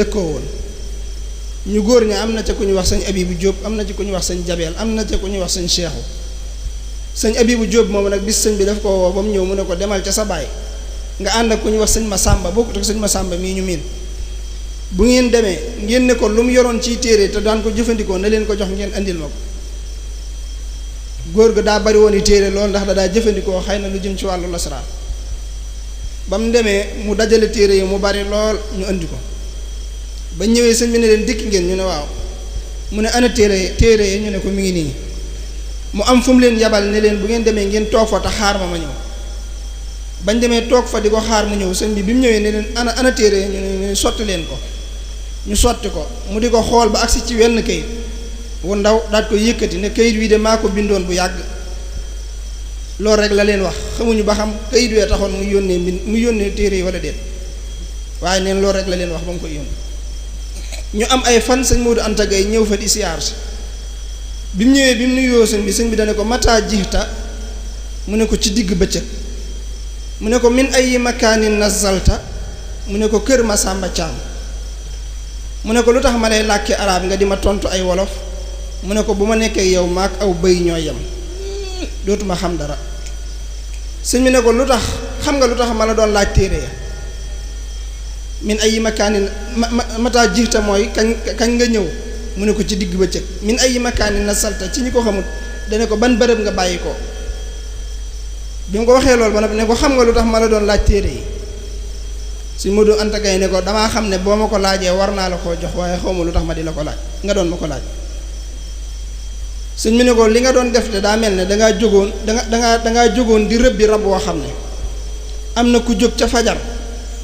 dëkkoo woon ñu góor ña am na ca ku ñu wax sëñ Abibu Jóob am na ci ku ñu wax sëñ Jabeel am na ca ku ñu wax sëñ Seexu sëñ Abibu Jóob moom nag bis sëñ bi daf ko woo ba mu ñëw mu ne ko demal ca sa baay nga ànd ak ku ñu wax sëñ Masamba bokkut ak sëñ Masamba mii ñu miin bu ngeen demee ngeen ne ko lu mu yoroon ciy téere te daan ko jëfandikoo na leen ko jox ngeen andil ma ko góor ga daa bari woon i téere loolu ndax da daa jëfandikoo xëy na lu jëm ci wàllu lasraar ba mu demee mu dajale téere yi mu bari lool ñu andi ko ba ñëwee sëñ bi ne leen dikk ngeen ñu ne waaw mu ne ana téere yi ñu ne ko mi ngi nii mu am fu mu leen yabal ne leen bu ngeen demee ngeen toog fa te xaar ma ñëw bañ demee toog fa di ko xaar mu ñëw sëñ bi mu ñëwee ne leen ana téere yi ñu ne sotti leen ko ñu sotti ko mu di ko xool ba agsi ci wenn kayit wu ndaw daat ko yëkkati ne kayit wi de maa ko bindoon bu yàgg loolu rek la leen wax xamuñu ba xam kayit wee taxoon mu yónnee téere yi wala déet waaye neen loolu rek la leen wax ba mu koy yónni ñu am ay fan sëñ Modou Anta Gaye ñëw fa di siyaar si bi mu ñëwee bi mu nuyoo sëñ bi dane ko mataa jixta mu ne ko ci digg bëccëg mu ne ko min ay makaanin nazalta mu ne ko kër Masamba Caam mu ne ko lu tax ma lay làkki arab nga di ma tontu ay wolof mu ne ko bu ma nekkee yow maak aw bëy ñooy yem dootuma xam dara sëñ bi ne ko lu tax xam nga lu tax ma la doon laaj téere ya min ay makaanin mataa jixta mooy kañ nga ñëw mu ne ko ci digg bëccëg min ay makaanin nazalta ci ñi ko xamul dane ko ban bërëb nga bàyyi ko bi mu ko waxee loolu ba noppi ne ko xam nga lu tax ma la doon laaj téere yi Sëñ Modou Anta Gaye ne ko damaa xam ne boo ma ko laajee war naa la koo jox waaye xaw ma lu tax ma di la ko laaj nga doon ma ko laaj sëñ mi ne ko li nga doon def de daa mel ne dangaa jógoon di rëbbi rab woo xam ne am na ku jóg ca fajar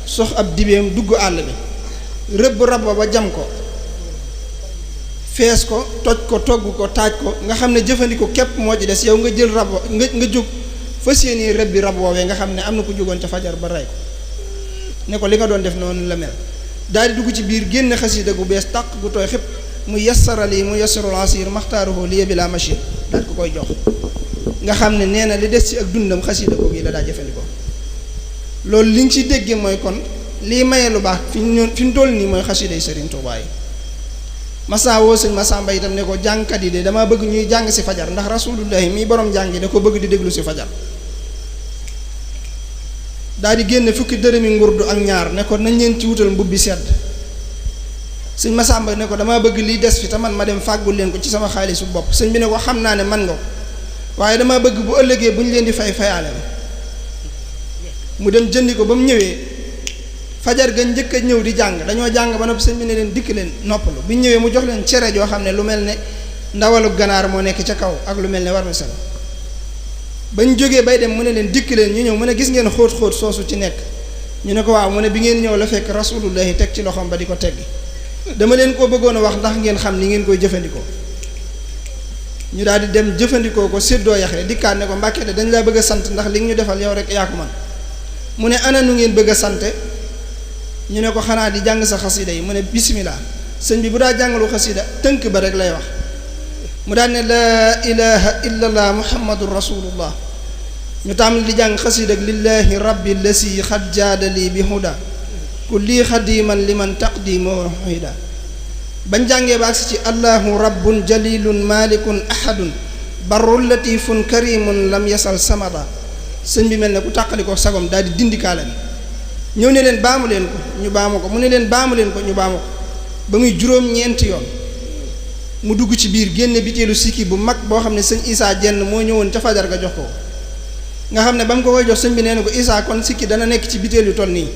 sox ab dibeem dugg àll bi rëbb rab ba jam ko fees ko toj ko togg ko taaj ko nga xam ne jëfandiku képp moo ci des yow nga jël rab nga jóg fas yéene rëbbi rab woowee nga xam ne am na ku jógoon ca fajar ba rey ko ne ko li nga doon def noonu la mel daal di dugg ci biir génn xasida gu bees tàq gu tooy xëpp mu yassarali mu yassarul asir maxtaaruhu liya bila machine daal ko koy jox nga xam ne nee na li des ci ak dundam xasida googu yi la daa jëfandikoo loolu li nga ci déggee mooy kon lii maye lu baax fi ñu toll nii mooy xasida yi Sëriñ Tuubaa yi Massa woo sëñ Masamba itam ne ko jàngkat yi de damaa bëgg ñuy jàng si fajar ndax rasulullahi mii borom jàng yi da ko bëgg di déglu si fajar daal di génne fukki dërëmi ngurdu ak ñaar ne ko nañ leen ci wutal mbubbi sedd sëñ Masamba ne ko damaa bëgg lii des fi te man ma dem fàggul leen ko ci sama xaalisu bopp sëñ bi ne ko xam naa ne man nga ko waaye damaa bëgg bu ëllëgee bu ñu leen di fayaale mu dem jëndi ko ba mu ñëwee fajar ga njëkk a ñëw di jàng dañoo jàng ba noppi sëñ bi ne leen dikk leen noppalu bi ñu ñëwee mu jox leen cere joo xam ne lu mel ne ndawalu ganaar moo nekk ca kaw ak lu mel ne war na sel bañ jógee bay dem mu ne leen dikk leen ñu ñëw mu ne gis ngeen xóot-xóot soosu ci nekk ñu ne ko waaw mu ne bi ngeen ñëw la fekk rasulullahi teg ci loxoom ba di ko teggi dama leen koo bëggoon a wax ndax ngeen xam ni ngeen koy jëfandikoo ñu daal di dem jëfandikoo ko séddoo yaxee dikkaat ne ko Mbàkke de dañ laa bëgg a sant ndax li nga ñu defal yow rek yaa ko man mu ne ana nu ngeen bëgg a sante ñu ne ko xanaa di jàng sa xasida yi mu ne bismillah sëñ bi bu daa jàngalu xasida tënk ba rek lay wax mu daan ne laa ilaha illallah muhammadun rasulullah ñu tàmbali di jàng xasida ak lillahi rabbi lasi xad jaadali bi huda kulli xadiman liman taqdimu huda bañ jàngee ba agsi ci allahu rabbun jalilun malikun ahadun barrun latifun karimun lam yasal samada sëñ bi mel ne ku tàqali ko sagom daal di dindikaale ñëw ne leen baamu leen ko ñu baamu ko mu ne leen baamu leen ko ñu baamu ko ba muy juróom-ñeenti yoon mu dugg ci biir génne biteelu sikki bu mag boo xam ne sëñ Isaa jenn moo ñëwoon ca fajar ga jox ko nga xam ne ba mu ko koy jox sëñ bi nee na ko Isaa kon sikki dana nekk ci biteel yu toll nii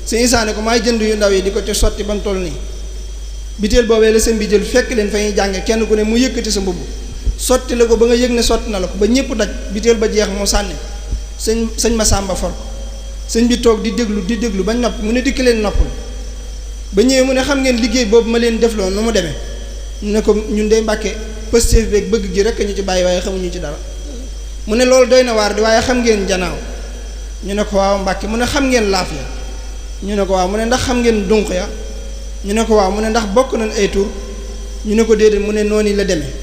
sëñ Isaa ne ko maay jënd yu ndaw yi di ko ci sotti ba mu toll nii biteel boobee la sëñ bi jël fekk leen fa ñuy jànge kenn ku ne mu yëkkati sa mbubb sotti la ko ba nga yëg ne sotti na la ko ba ñëpp daj biteel ba jeex mu sànni sëñ Masamba for sëñ bi toog di déglu bañ nopp mu ne dikk leen noppul ba ñëwee mu ne xam ngeen liggéey boobu ma leen defloo nu mu demee ñu ne ko ñun de Mbàkke pëstéef beeg bëgg gi rek ñu ci bàyyi waaye xamuñu ci dara mu ne loolu doy na waar di waaye xam ngeen njanaaw ñu ne ko waaw Mbàkke mu ne xam ngeen laaf ya ñu ne ko waaw mu ne ndax xam ngeen dunq ya ñu ne ko waaw mu ne ndax bokk nañ ay tur ñu ne ko déedéet mu ne noonu la demee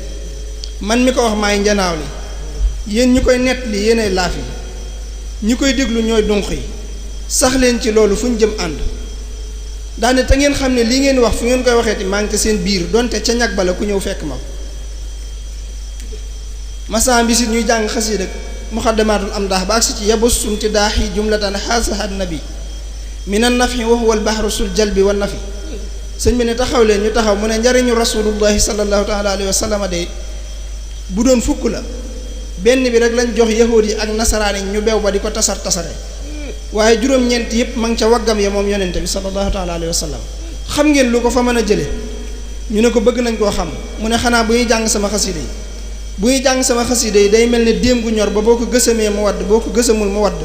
man mi ko wax maay njanaaw li yéen ñi koy nett li yéenay laaf yi ñi koy déglu ñooy dunq yi sax leen ci loolu fu ñu jëm ànd daane te ngeen xam ne lii ngeen wax fu ngeen koy waxeeti maa ngi te seen biir donte ca ñag bala ku ñëw fekk ma masan bi sit ñuy jàng xasiida muxaddamaatul am daax ba agsi ci yabussum ti daaxi jumlatan xaasahat nabi minan nafi wa huwa al bahru sul jalbi wa nafi sëñ bi ne taxaw leen ñu taxaw mu ne njariñu rasulullahi sallallahu taala alayhi wa sallam de bu doon fukk la benn bi rek lañ jox yahuud yi ak nasaraan yi ñu beew ba di ko tasare waaye juróom-ñeent yëpp ma ngi ca waggam ya moom yonente bi sallallahu taala alayhi wa sallam xam ngeen lu ko fa mën a jële ñu ne ko bëgg nañ koo xam mu ne xanaa bu ñuy jàng sama xasida yi bu ñuy jàng sama xasida yi day mel ne déem gu ñor ba boo ko gësamee mu wadd boo ko gësamul mu wadd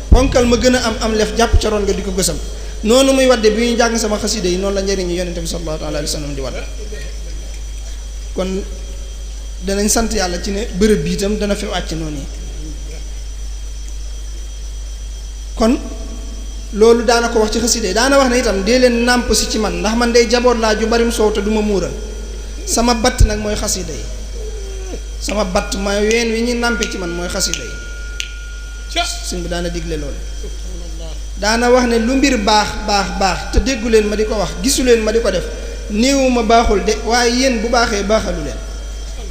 ponkal ma gën a am lef jàpp ca roon nga di ko gësam noonu muy wadde bi ñuy jàng sama xasida yi noonu la njëriñu yonente bi sallallahu taala alayhi wa sallam di wadd kon danañ sant yàlla ci ne bërëb bi itam dana fi wàcc noonu yi kon loolu daana ko wax ci xasida yi daana wax ne itam dee leen nàmp si ci man ndax man day jaboot laa ju barim soow te du ma muural sama batt nag mooy xasida yi sama batt ma ween wi ñuy nàmpe ci man mooy xasida yi suñ bi daana digle loolu daana wax ne lu mbir baax te déggu leen ma di ko wax gisu leen ma di ko def néewu ma baaxul de waaye yéen bu baaxee baaxalu leen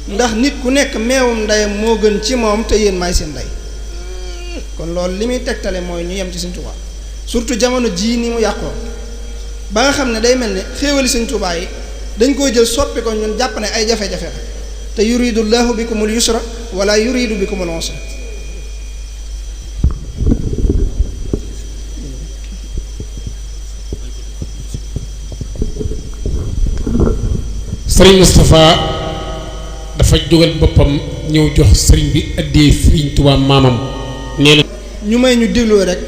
ndax nit ku nekk meewum ndeyam moo gën ci moom te yéen maay seen ndey kon loolu li muy tegtale mooy ñu yem ci Sëñ Tuubaa surtout jamono jii ni mu yàqoo ba nga xam ne day mel ne xéewali Sëñ Tuubaa yi dañ koy jël soppi ko ñun jàpp ne ay jafe-jafe la te yuridu llahu bikumul yusra wala yuridu bikumul usra Sëriñ Moustapha dafa jógal boppam ñëw jox sëriñ bi addee Sëriñ Tuubaa maamam nee na ñu may ñu dégloo rek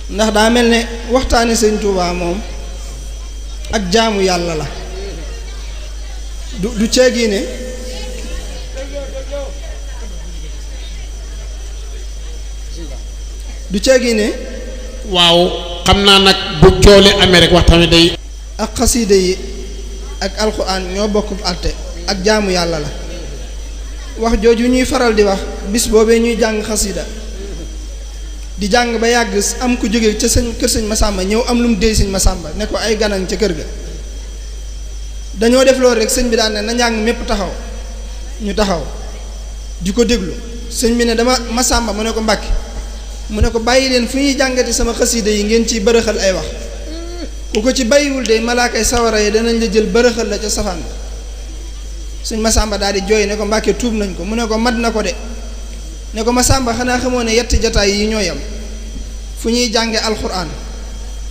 ndax daa mel ne waxtaane Sëriñ Tuubaa moom ak jaamu yàlla la du ceegi ne waaw xam naa nag bu coole amee rek waxtaan wi day ak xasiida yi ak alxuraan ñoo bokk àtte ak jaamu yàlla la wax jooju ñuy faral di wax bis boobee ñuy jàng xasiida di jàng ba yàgg am ku jóge ca kër sëñ Masamba ñëw am lu mu déy sëñ Masamba ne ko ay ganan ca kër ga dañoo def loolu rek sëñ bi daan ne na njàng mépp taxaw ñu taxaw di ko déglu sëñ bi ne dama Masamba mu ne ko Mbàkke mu ne ko bàyyi leen fu ñuy jàngati sama xasiida yi ngeen ciy bërëxal ay wax ku ko ci bàyyiwul de malaakay sawara yi danañ la jël bërëxal la ca safaan bi sëñ Masamba daal di jooy ne ko Mbàkke tuub nañ ko mu ne ko mat na ko de ne ko Masamba xanaa xamoo ne yetti jataay yi ñoo yam fu ñuy jànge alxuraan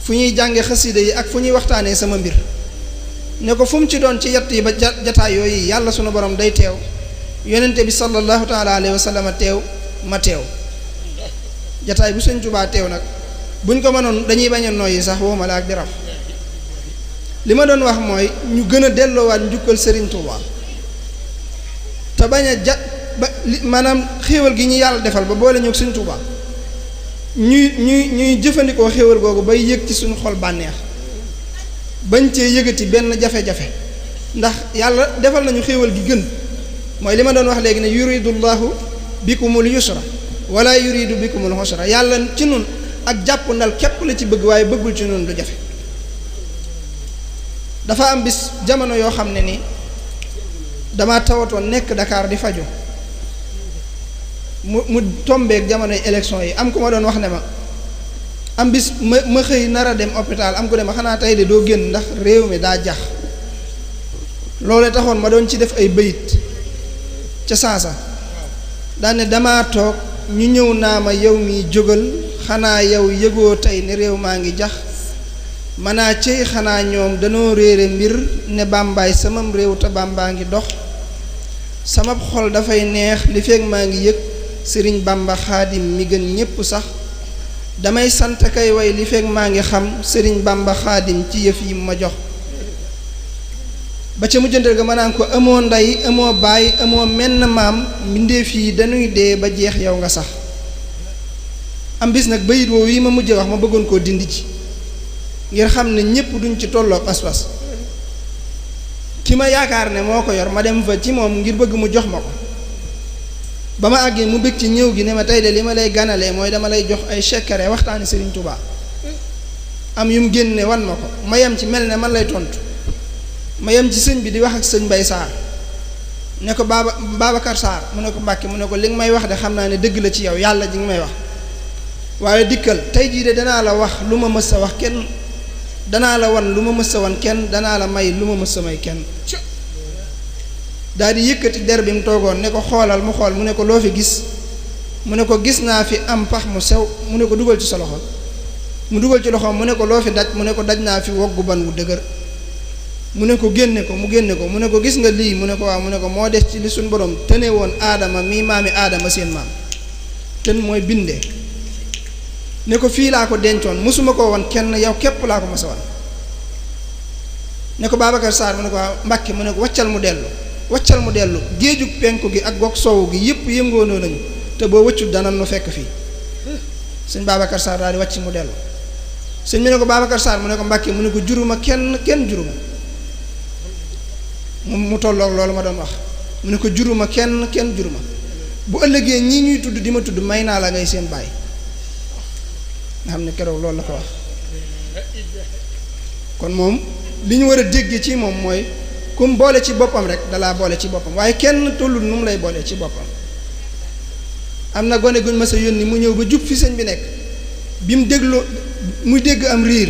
fu ñuy jànge xasiida yi ak fu ñuy waxtaanee sama mbir ne ko fu mu ci doon ci yett yi ba jataay yooyu yàlla sunu borom day teew yonente bi sallallahu taala alayhi wa sallam teew ma teew jataay bu Sëñ Tuubaa teew nag buñ ko mënoon dañuy bañ a noyyi sax wooma la ak di raf li ma doon wax mooy ñu gën a delloowaat njukkal Sëriñ Tuubaa te bañ a maanaam xéewal gi ñu yàlla defal ba boole ñoo Sëñ Tuubaa ñuy jëfandikoo xéewal googu bay yëg ci suñu xol bànneex bañ cee yëgati benn jafe-jafe ndax yàlla defal nañu xéewal gi gën mooy li ma doon wax léegi ne yuridullahu bikumul yusra wala yuridu bikumul usra yàlla ci nun ak jàpp ndal képp la ci bëgg waaye bëggul ci nun du jafe dafa am bis jamono yoo xam ne ni dama tawatoon nekk Dakar di faju mu tombeek jamonoy élection yi am ku ma doon wax ne ma am bis ma xëy nar a dem hôpital am ku ne ma xanaa tey de doo génn ndax réew mi daa jax loolu taxoon ma doon ci def ay bayit ca saasa daane dama toog ñu ñëw naa ma yow mi jógal xanaa yow yëgoo tey ne réew maa ngi jax manaa cey xanaa ñoom danoo réere mbir ne bàmbaay samam réew te bàmbaa ngi dox sama xol dafay neex li feeg maa ngi yëg sëriñ Bàmba xaadim mi gën ñépp sax damay sant kay way li feeg maa ngi xam sëriñ Bàmba xaadim ci yëf yi ma jox ba ca mujjantal ga ma naan ko amoo ndey amoo baay amoo menn maam mbindeef yi dañuy dee ba jeex yow nga sax am bis nag bayit woowu yi ma mujje wax ma bëggoon koo dindi ci ngir xam ne ñépp duñ ci tolloo pas-pas ki ma yaakaar ne moo ko yor ma dem fa ci moom ngir bëgg mu jox ma ko ba ma àggee mu bëgg ci ñëw gi ne ma tey de li ma lay ganalee mooy dama lay jox ay secret waxtaani Sëriñ Tuubaa am yum génne wan ma ko ma yem ci mel ne man lay tontu ma yem ci sëñ bi di wax ak sëñ Mbay Saar ne ko Babacar Saar mu ne ko Mbàkke mu ne ko li nga may wax de xam naa ne dëgg la ci yow yàlla ji nga may wax waaye dikkal tey jii de danaa la wax lu ma mës a wax kenn danaa la wan lu ma mës a wan kenn danaa la may lu ma mës a may kenn daal di yëkkati der bi mu toogoon ne ko xoolal mu xool mu ne ko loo fi gis mu ne ko gis naa fi am pax mu sew mu ne ko dugal ci sa loxo mu dugal ci loxoom mu ne ko loo fi daj mu ne ko daj naa fi woggu ban wu dëgër mu ne ko génne ko mu génne ko mu ne ko gis nga lii mu ne ko waaw mu ne ko moo des ci li suñ borom tëne woon aadama mii maami aadama seen maam tën mooy bindee ne ko fii laa ko dencoon mosuma ko woon kenn yow képp laa ko mos a wan ne ko Babacar Sarr mu ne ko waaw Mbàkke mu ne ko waccal mu dellu géejug penku gi ak goog sowu gi yëpp yëngoonoo nañu te boo wëccut dana nu fekk fii sëñ Babacar Sarr daal di wàcc mu dellu sëñ bi ne ko Babacar Sarr mu ne ko Mbàkke mu ne ko juruma kenn juruma mu tolloog loolu ma doon wax mu ne ko juruma kenn juruma bu ëllëgee ñii ñuy tudd di ma tudd may naa la ngay seen baay nga xam ne keroog loolu la ko wax kon moom li ñu war a dégg ci moom mooy kum boole ci boppam rek dalaa boole ci boppam waaye kenn tollul nu mu lay boole ci boppam am na gone guñ ma sa yónni mu ñëw ba jub fi sëñ bi nekk bi mu dégloo muy dégg am riir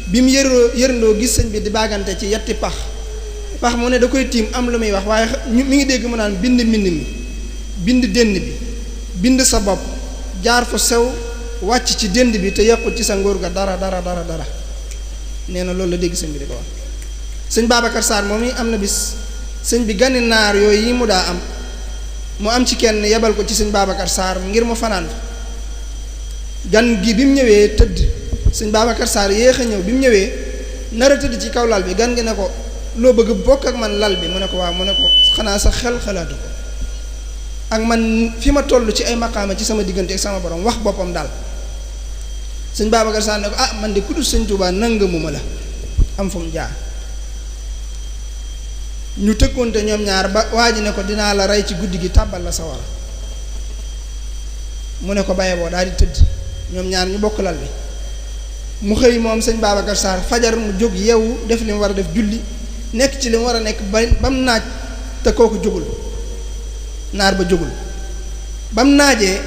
bi mu yërndoo gis sëñ bi di baagante ci yetti pax mu ne da koy tiim am lu muy wax waaye mi ngi dégg mu naan bind mbind mi bind dënd bi bind sa bopp jaar fu sew wàcc ci dënd bi te yàqut ci sa ngóor ga dara nee na loolu la dégg sëñ bi di ko wax sëñ Babacar Sarr moom yi am na bis sëñ bi gani naar yooyu yi mu daa am mu am ci kenn yebal ko ci sëñ Babacar Sarr ngir mu fanaan gan gi bi mu ñëwee tëdd sëñ Babacar Sarr yéex a ñëw bi mu ñëwee nar a tëdd ci kaw lal bi gan gi ne ko loo bëgg bokk ak man lal bi mu ne ko waaw mu ne ko xanaa sa xel xalaatu ko ak man fi ma toll ci ay maqaama ci sama diggante ak sama borom wax boppam daal sëñ Babacar Sarr ne ko ah man de ku dul sëñ Tuubaa nangamu ma la am fu mu jaar ñu tëkkoonte ñoom ñaar ba waa ji ne ko dinaa la rey ci guddi gi tàbbal la sawara mu ne ko baye boo daal di tëdd ñoom ñaar ñu bokk lal bi mu xëy moom sëñ Babacar Sarr fajar mu jóg yeewu def li mu war a def julli nekk ci li mu war a nekk ba mu naaj te kooku jógul naar ba jógul ba mu naajee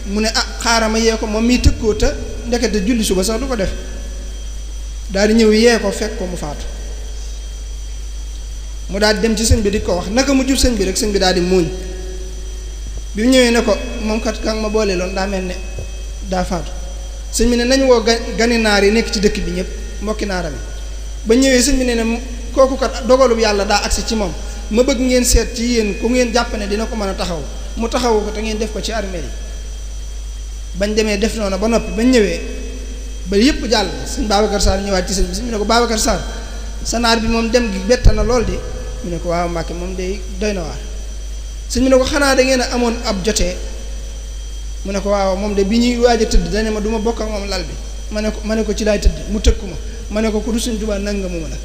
mu ne ah xaaral ma yee ko moom miy tëkkoo te ndekete julli suba sax du ko def daal di ñëw yee ko fekk ko mu faatu mu daal di dem ci sëñ bi di ko wax naka mu jub sëñ bi rek sëñ bi daal di muuñ bi mu ñëwee ne ko moom kat ka nga ma boole loon daa mel ne daa faatu sëñ bi ne nañ woo gani naar yi nekk ci dëkk bi ñëpp mbokki naaram yi ba ñëwee sëñ bi ne kooku kat dogalub yàlla daa agsi ci moom ma bëgg ngeen seet ci yéen ku ngeen jàpp ne dina ko mën a taxaw mu taxawu ko te ngeen def ko ci armeel yi bañ demee def noonu ba noppi bañ ñëwee ba yëpp jàll sëñ Babacar Sarr ñëwaat ci sëñ bi ne ko Babacar Sarr sa naar bi moom dem gi bett na lool di mu ne ko waaw Mbàkke moom day doy na waar sëñ bi ne ko xanaa da ngeen a amoon ab jotee mu ne ko waaw moom de bi ñuy waaj a tëdd dane ma du ma bokk ak moom lal bi ma ne ko ci laay tëdd mu tëkku ma ne ko ku du sëñ Tuubaa nangamu ma la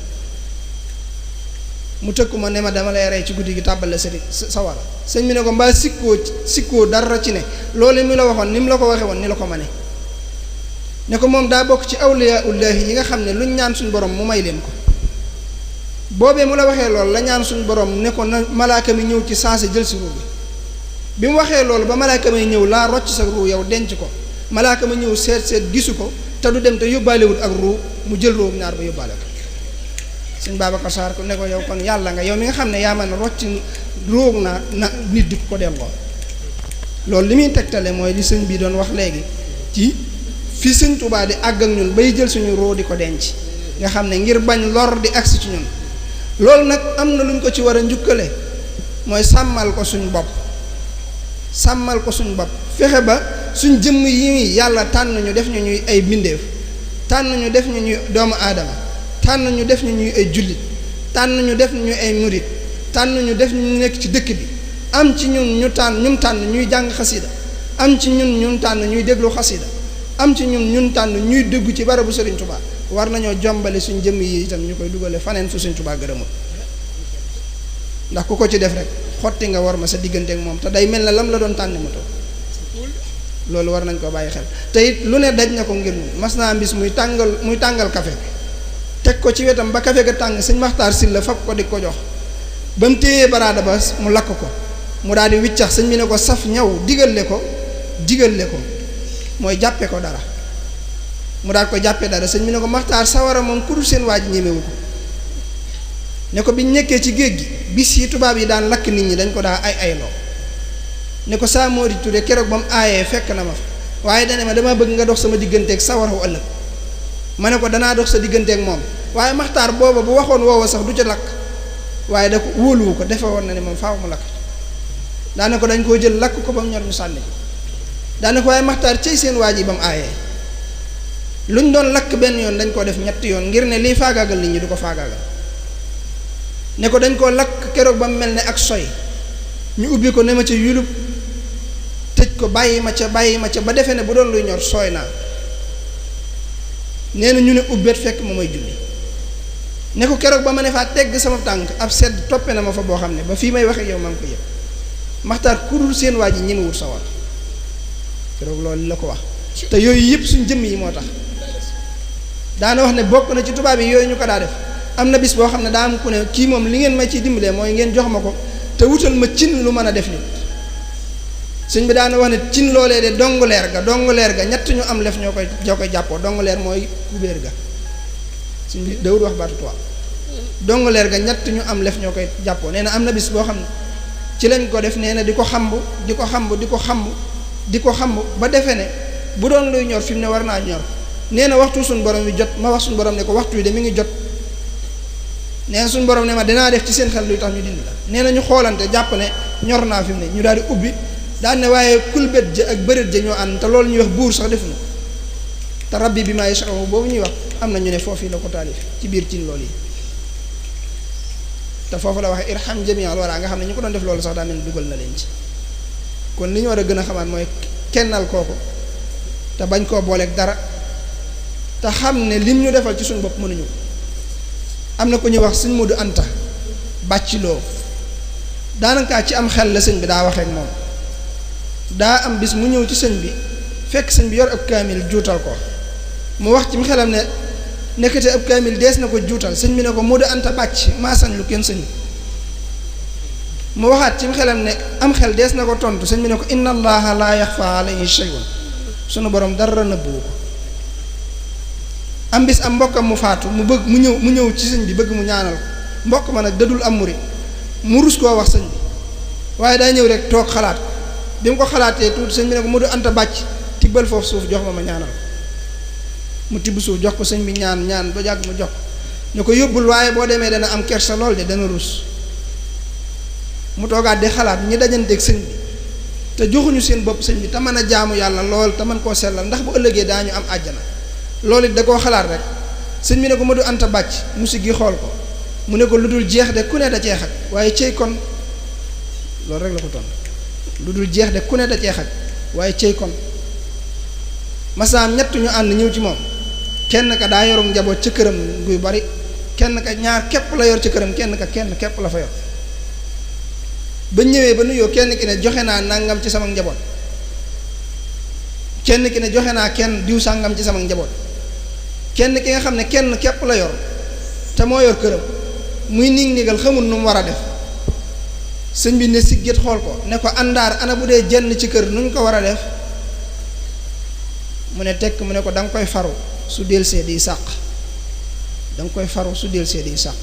mu tëkku ma ne ma dama lay rey ci guddi gi tàbbal la sawara sëñ bi ne ko mbaa sikkoo dara ci ne loolu mi la waxoon ni mu la ko waxee woon ni la ko mane ne ko moom daa bokk ci awliyaullahi yi nga xam ne luñ ñaan suñ borom mu may leen ko boobee mu la waxee loolu la ñaan suñ borom ne ko na malaaka mi ñëw ci saase jël si ruu bi mu waxee loolu ba malaaka may ñëw laa rocc sa ruu yow denc ko malaaka ma ñëw seet gisu ko te du dem te yóbbaalewut ak ruu mu jël ruu ñaar ba yóbbaale ko sëñ Babacar Sarr ko ne ko yow kon yàlla nga yow mi nga xam ne yaa mën a rocc ruug na nit di ko delloo loolu li muy tegtale mooy li sëñ bi doon wax léegi ci fi sëñ Tuubaa di àgg ak ñun bay jël suñu ruu di ko denc nga xam ne ngir bañ lor di agsi ci ñun loolu nag am na lu ñu ko ci war a njukkale mooy sàmmal ko suñ bopp fexe ba suñ jëmm yi yàlla tànn ñu def ñu ñuy ay bindeef tànn ñu def ñu ñuy doomu aadama tànn ñu def ñu ñuy ay jullit tànn ñu def ñu ay murit tànn ñu def ñu nekk ci dëkk bi am ci ñun ñu tànn ñuy jàng xasida am ci ñun tànn ñuy déglu xasida am ci ñun tànn ñuy déggu ci barabu Sëriñ Tuubaa war nañoo jombale suñ jëmm yi itam ñu koy dugale faneen fu Sëriñ Tuubaa gërëmul ndax ku ko ci def rek xotti nga war ma sa diggante ak moom te day mel na lam la doon tànne ma toog loolu war nañ koo bàyyi xel te it lu ne daj na ko ngir ñun mas naa bis muy tàngal café teg ko ci wetam ba café ga tàng sëñ Maxtaar Sylla fab ko di ko jox ba mu téyee baraada ba mu lakk ko mu daal di wiccax sëñ bi ne ko saf ñaw digale ko mooy jàppe ko dara mu daal ko jàppe dara sëñ bi ne ko Maxtaar sawara moom ku dul seen waa ji ñemewu ko ne ko biñ nekkee ci géej gi bis yi tubaab yi daan lakk nit ñi dañ ko daa ayloo ne ko saa Mori Touré keroog ba mu aayee fekk na ma fa waaye dane ma dama bëgg nga dox sama digganteeg sawara wu ëllëg ma ne ko danaa dox sa digganteeg moom waaye Maxtaar booba bu waxoon woowa sax du ca lakk waaye da ko wóoluwu ko defe woon na ne moom faaw mu lakk daane ko dañ koo jël lakk ko ba mu ñor ñu sànni ko daane ko waaye Maxtaar cey seen waa ji ba mu aayee lu ñu doon lakk benn yoon dañ koo def ñetti yoon ngir ne lii faagaagal nit ñi du ko faagaagal ne ko dañ koo lakk keroog ba mu mel ne ak soy ñu ubbi ko ne ma ca yulub tëj ko bàyyi ma ca ba defee ne bu doon luy ñor sooy naa nee na ñu ne ubbeet fekk ma may julli ne ko keroog ba ma ne faa tegg sama tànk ab sedd toppe na ma fa boo xam ne ba fii may waxe yow maa ngi ko yëg Maxtaar ku dul seen waa ji ñemewut sawar keroog loolu la ko wax te yooyu yëpp suñ jëmm yi moo tax daana wax ne bokk na ci tubaab yi yooyu ñu ko daa def am na bis boo xam ne daa am ku ne kii moom li ngeen ma ciy dimbalee mooy ngeen jox ma ko te wutal ma cin lu mën a def nit sëñ bi daana wax ne cin loolee de donguleer ga ñett ñu am lef ñoo koy jàppoo donguleer mooy kubéer ga sëñ bi dawul wax baatu tubaab donguleer ga ñett ñu am lef ñoo koy jàppoo nee na am na bis boo xam ne ci lañ ko def nee na di ko xamb ba defe ne bu doon luy ñor fi mu ne war naa ñor nee na waxtu suñ borom wi jot ma wax suñ borom ne ko waxtu wi de mi ngi jot nee na suñ borom ne ma dinaa def ci seen xel luy tax ñu dindi la nee na ñu xoolante jàpp ne ñor naa fi mu ne ñu daal di ubbi daan ne waaye kulbét ja ak bëreet ja ñoo ànd te loolu ñuy wax buur sax defuñu te rabbi bi maa yasha'u boobu ñuy wax am na ñu ne foofu la ko taalif ci biir cin loolu yi te foofu la waxee irham jami'al wara nga xam ne ñu ko doon def loolu sax daa mel ni dugal na leen ci kon li ñu war a gën a xamaat mooy kennal kooku te bañ koo booleeg dara te xam ne lim ñu defal ci suñu bopp mënuñu am na ko ñuy wax sëñ Modou Anta bàcciloo daanaka ci am xel la sëñ bi daa waxee ak moom daa am bis mu ñëw ci sëñ bi fekk sëñ bi yor ab kaamil juutal ko mu wax ci mu xelam ne nekkate ab kaamil dees na ko juutal sëñ bi ne ko Modou Anta bàcc maa sañ lu kenn sëñ mu waxaat ci mu xelam ne am xel dees na ko tontu sëñ bi ne ko inna allaha la yaxfa alayhi shay'un sunu borom dara nëbbuwu ko am bis am mbokkam mu faatu mu ñëw ci sëñ bi bëgg mu ñaanal ko mbokk ma nag dadul am murit mu rus koo wax sëñ bi waaye daa ñëw rek toog xalaat ko bi mu ko xalaatee tuuti sëñ bi ne ko Modou Anta bàcc tibbal foofu suuf jox ma ñaanal ko mu tibb suuf jox ko sëñ bi ñaan ba jàgg mu jox ko ne ko yóbbul waaye boo demee dana am kersa lool de dana rus mu toogaat di xalaat ñi dajanteeg sëñ bi te joxuñu seen bopp sëñ bi te mën a jaamu yàlla lool te mën koo sellal ndax bu ëllëgee daañu am àjjana loolu it da koo xalaat rek sëñ bi ne ko Modou Anta bàcc mu siggi xool ko mu ne ko lu dul jeex de ku ne da cee xaj waaye cey kon loolu rek la ko tontu lu dul jeex de ku ne da cee xaj waaye cey kon masaam ñett ñu ànd ñëw ci moom kenn ka daa yorum njaboot ca këram guy bari kenn ka ñaar képp la yor ci këram kenn képp la fa yor ba ñëwee ba nuyoo kenn ki ne joxe naa nangam ci sama njaboot kenn ki ne joxe naa kenn diw sàngam ci sama njaboot kenn ki nga xam ne kenn képp la yor te moo yor këram muy nigal xamul nu mu war a def sëñ bi ne siggét xool ko ne ko àndaar ana bu dee jenn ci kër nu ñu ko war a def mu ne tekk mu ne ko da nga koy faru su delsee di sàq da nga koy faru su delsee di sàq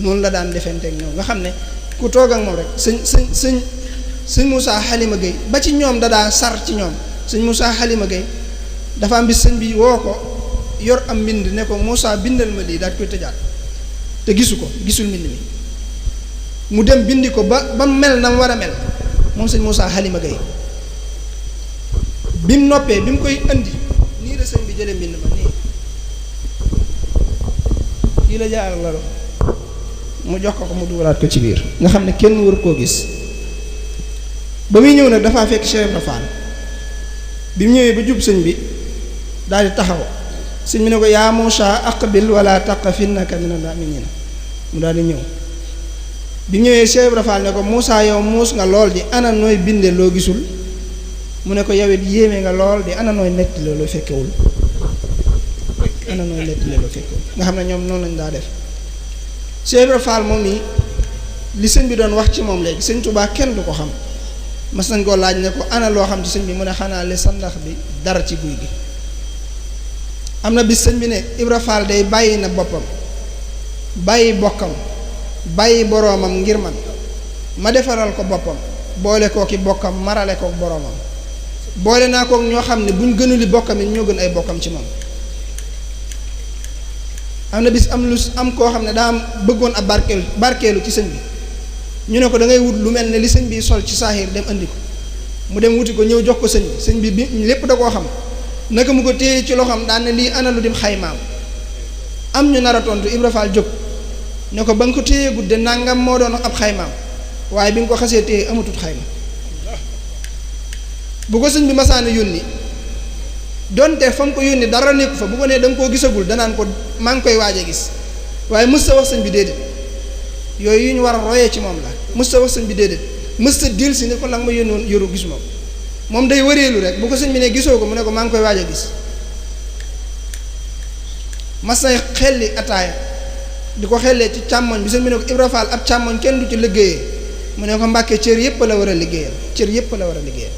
noonu la daan defenteeg ñoom nga xam ne ku toog ak moom rek sëñ Moussa Halima Gueye ba ci ñoom da daa sar ci ñoom sëñ Moussa Halima Gueye dafa am bis sëñ bi woo ko yor am mbind ne ko Moussa bindal ma lii daal koy tëjaat te gisul mbind mi mu dem bindi ko ba mel na mu war a mel moom sëñ Moussa Halima Gueye bi mu noppee bi mu koy indi nii la sëñ bi jële mbind ma nii la jaar la mu jox ko mu dugalaat ko ci biir nga xam ne kenn war koo gis ba muy ñëw nag dafaa fekk Cheikh Ibra Fall bi mu ñëwee ba jub sëñ bi daal di taxaw sëñ bi ne ko yaa Muusaa aqbil wala taqaf innaka minal mu'miniin mu daal di ñëw bi mu ñëwee Cheikh Ibra Fall ne ko Muusaa yow muus nga lool di ana nooy binde loo gisul mu ne ko yow it yéeme nga lool di ana nooy netti loolu fekkewul ana nooy netti loolu fekkewul nga xam ne ñoom noonu lañ daa def Cheikh Ibra Fall moom nii li sëñ bi doon wax ci moom léegi sëñ Tuubaa kenn du ko xam mas nañ koo laaj ne ko ana loo xam ci sëñ bi mu ne xanaa li sandax bi dara ci guy gi am na bis sëñ bi ne Ibra Fall day bàyyi na boppam bàyyi bokkam bàyyi boroomam ngir man ma defaral ko boppam boole koo ki bokkam marale kook boroomam boole naa kook ñoo xam ne buñ gënuli bokkam it ñoo gën ay bokkam ci moom am na bis am koo xam ne daa am bëggoon ab barkeelu ci sëñ bi ñu ne ko da ngay wut lu mel ne li sëñ bi sol ci saaxiir dem andi ko mu dem wuti ko ñëw jox ko sëñ bi lépp da koo xam naka mu ko téye ci loxoom daan ne lii ana lu dim xaymaam am ñu nar a tontu Ibra Fall jóg ne ko ba nga ko téye gudde nangam moo doon ab xaymaam waaye bi nga ko xasee téye amatut xayma bu ko sëñ bi masaana yónni donte fa nga ko yónni dara nekku fa bu ko nee da nga koo gisagul danaan ko maa ngi koy waaj a gis waaye mës ta wax sëñ bi déedéet yooyu yu ñu war a royee ci moom la mës ta wax sëñ bi déedéet mës ta dil si ne ko la nga ma yónni woon yoru gis moom day wëreelu rek bu ko sëñ bi ne gisoo ko mu ne ko maa ngi koy waaj a gis mas na xelli ataaya di ko xellee ci càmmoñ bi sëñ bi ne ko Ibra Fall ab càmmoñ kenn du ci liggéeyee mu ne ko Mbàkke cër yépp la war a liggéeyal cër yépp la war a liggéeyal